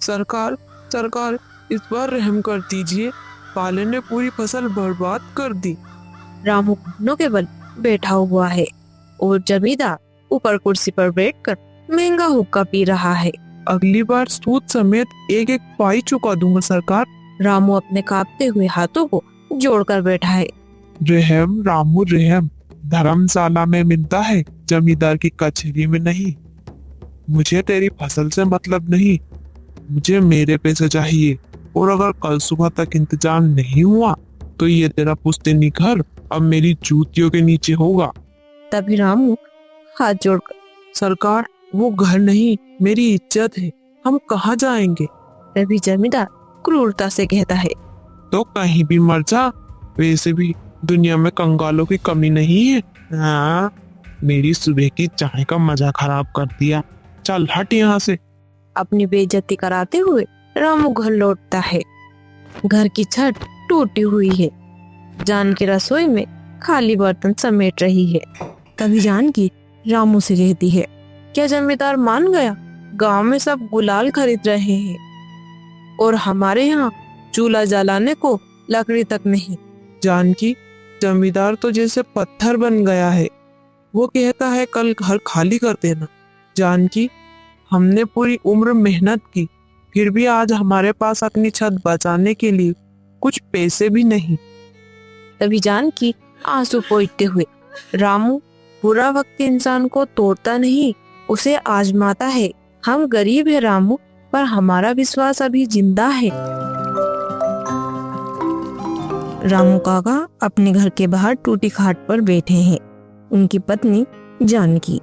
सरकार सरकार इस बार रहम कर दीजिए, पाले ने पूरी फसल बर्बाद कर दी। रामू घुटनों के बल बैठा हुआ है और जमींदार ऊपर कुर्सी पर बैठकर महंगा हुक्का पी रहा है। अगली बार सूद समेत एक एक पाई चुका दूंगा सरकार। रामू अपने कांपते हुए हाथों को जोड़कर बैठा है। रहम रामू रहम, धर्मशाला में मिलता है, जमींदार की कचहरी में नहीं। मुझे तेरी फसल से मतलब नहीं, मुझे मेरे पैसे चाहिए। और अगर कल सुबह तक इंतजाम नहीं हुआ तो ये तेरा पुश्तैनी घर अब मेरी जूतियों के नीचे होगा। तभी रामू हाथ जोड़कर, सरकार वो घर नहीं, मेरी इज्जत है, हम कहाँ जाएंगे? तभी जमींदार क्रूरता से कहता है, तो कहीं भी मर जा, वैसे भी दुनिया में कंगालों की कमी नहीं है। हाँ, मेरी सुबह की चाय का मजा खराब कर दिया, चल हट यहाँ से। अपनी बेइज्जती कराते हुए रामू घर लौटता है। घर की छत टूटी हुई है। जानकी रसोई में खाली बर्तन समेट रही है। तभी जानकी रामू से कहती है, क्या जमींदार मान गया? गांव में सब गुलाल खरीद रहे हैं और हमारे यहाँ चूल्हा जलाने को लकड़ी तक नहीं। जानकी, जमींदार तो जैसे पत्थर बन गया है, वो कहता है कल घर खाली कर देना। जानकी, हमने पूरी उम्र मेहनत की, फिर भी आज हमारे पास अपनी छत बचाने के लिए कुछ पैसे भी नहीं। तभी जानकी आंसू पोंछते हुए, रामू, बुरा वक्त इंसान को तोड़ता नहीं, उसे आजमाता है। हम गरीब है रामू, पर हमारा विश्वास अभी जिंदा है। रामू काका अपने घर के बाहर टूटी खाट पर बैठे हैं। उनकी पत्नी जानकी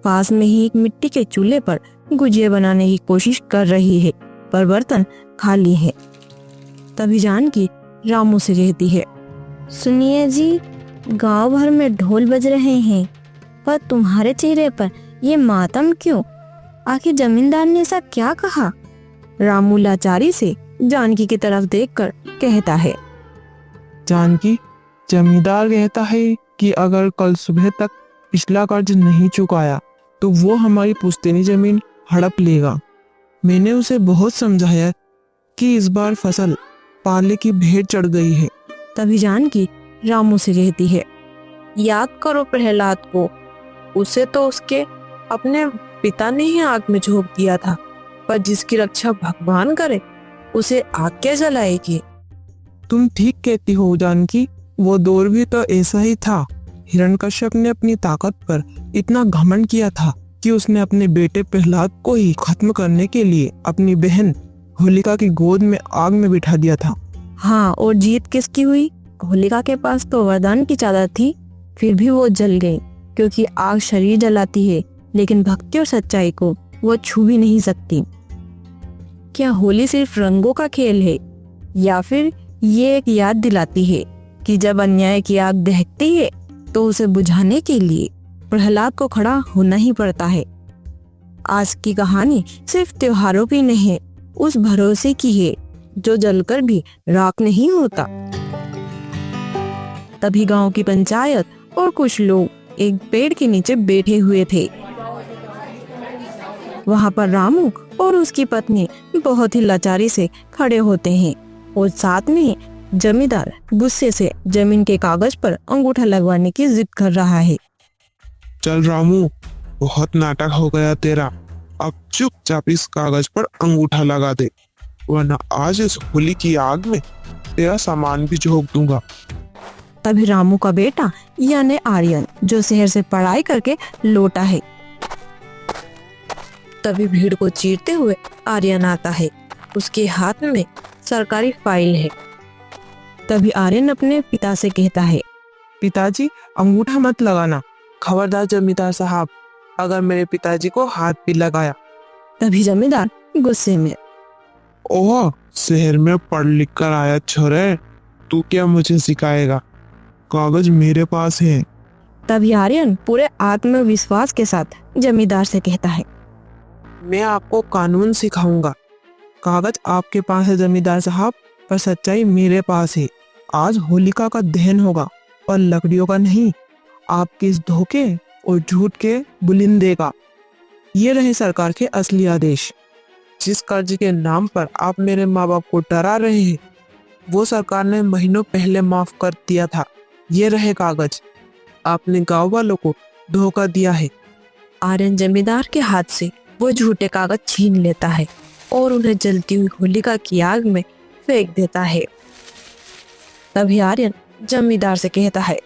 पास में ही एक मिट्टी के चूल्हे पर गुजिया बनाने की कोशिश कर रही है, पर बर्तन खाली है। तभी जानकी रामू से कहती है, सुनिए जी, गांव भर में ढोल बज रहे हैं, पर तुम्हारे चेहरे पर ये मातम क्यों? आखिर जमींदार ने ऐसा क्या कहा? रामू लाचारी से जानकी की तरफ देखकर कहता है, जानकी, जमींदार कहता है कि अगर कल सुबह तक पिछला कर्ज नहीं चुकाया तो वो हमारी पुश्तैनी जमीन हड़प लेगा। मैंने उसे बहुत समझाया कि इस बार फसल पाले की भेंट चढ़ गई है। तभी जानकी रामू से कहती है, याद करो प्रहलाद को, उसे तो उसके अपने पिता ने ही आग में झोंक दिया था, पर जिसकी रक्षा भगवान करे उसे आग क्या जलाएगी? तुम ठीक कहती हो जानकी, वो दौर भी तो ऐसा ही था। हिरण्यकश्यप ने अपनी ताकत पर इतना घमंड किया था कि उसने अपने बेटे प्रहलाद को ही खत्म करने के लिए अपनी बहन होलिका की गोद में आग में बिठा दिया था। हाँ, और जीत किसकी हुई? होलिका के पास तो वरदान की चादर थी, फिर भी वो जल गई, क्योंकि आग शरीर जलाती है लेकिन भक्ति और सच्चाई को वो छू भी नहीं सकती। क्या होली सिर्फ रंगों का खेल है, या फिर ये एक याद दिलाती है कि जब अन्याय की आग दहकती है तो उसे बुझाने के लिए प्रहलाद को खड़ा होना ही पड़ता है। आज की कहानी सिर्फ त्योहारों की नहीं है, उस भरोसे की है जो जलकर भी राख नहीं होता। तभी गांव की पंचायत और कुछ लोग एक पेड़ के नीचे बैठे हुए थे। वहां पर रामू और उसकी पत्नी बहुत ही लाचारी से खड़े होते हैं और साथ में जमींदार गुस्से से जमीन के कागज पर अंगूठा लगवाने की जिद कर रहा है। चल रामू, बहुत नाटक हो गया तेरा, अब चुपचाप इस कागज पर अंगूठा लगा दे, वरना आज इस होली की आग में तेरा सामान भी झोंक दूंगा। तभी रामू का बेटा यानी आर्यन, जो शहर से पढ़ाई करके लौटा है, तभी भीड़ को चीरते हुए आर्यन आता है। उसके हाथ में सरकारी फाइल है। तभी आर्यन अपने पिता से कहता है, पिताजी, अंगूठा मत लगाना, खबरदार जमींदार साहब, अगर मेरे पिताजी को हाथ भी लगाया। तभी जमींदार गुस्से में, ओह, शहर में पढ़ लिख कर आया छोरे, तू क्या मुझे सिखाएगा, कागज मेरे पास है। तभी आर्यन पूरे आत्मविश्वास के साथ जमींदार से कहता है, मैं आपको कानून सिखाऊंगा, कागज आपके पास है जमींदार साहब, पर सच्चाई मेरे पास है। आज होलिका का दहन होगा और लकड़ियों का नहीं, आपके इस धोखे और झूठ के बुलिंदे का। ये रहे सरकार के असली आदेश। जिस कर्ज के नाम पर आप मेरे माँ बाप को डरा रहे हैं, वो सरकार ने महीनों पहले माफ कर दिया था। ये रहे कागज। आपने गांव वालों को धोखा दिया है। आर्यन जमींदार के हाथ से वो झूठे कागज छीन लेता है और उन्हें जलती हुई होलिका की आग में फेंक देता है। तभी आर्यन जमींदार से कहता है,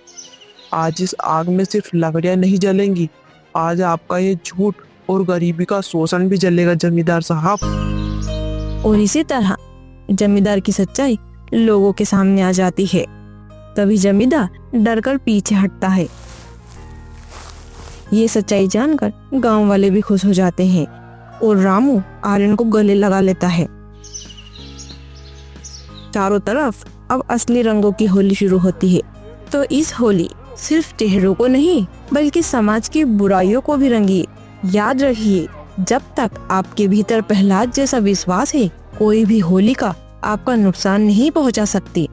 आज इस आग में सिर्फ लकड़ियां नहीं जलेंगी, आज आपका ये झूठ और गरीबी का शोषण भी जलेगा जमींदार साहब। और इसी तरह जमींदार की सच्चाई लोगों के सामने आ जाती है। तभी जमींदार डरकर पीछे हटता है। ये सच्चाई जानकर गांव वाले भी खुश हो जाते हैं और रामू आर्यन को गले लगा लेता है। चारों तरफ अब असली रंगों की होली शुरू होती है। तो इस होली सिर्फ चेहरों को नहीं बल्कि समाज की बुराइयों को भी रंगिए। याद रखिए, जब तक आपके भीतर प्रहलाद जैसा विश्वास है, कोई भी होलिका आपका नुकसान नहीं पहुंचा सकती।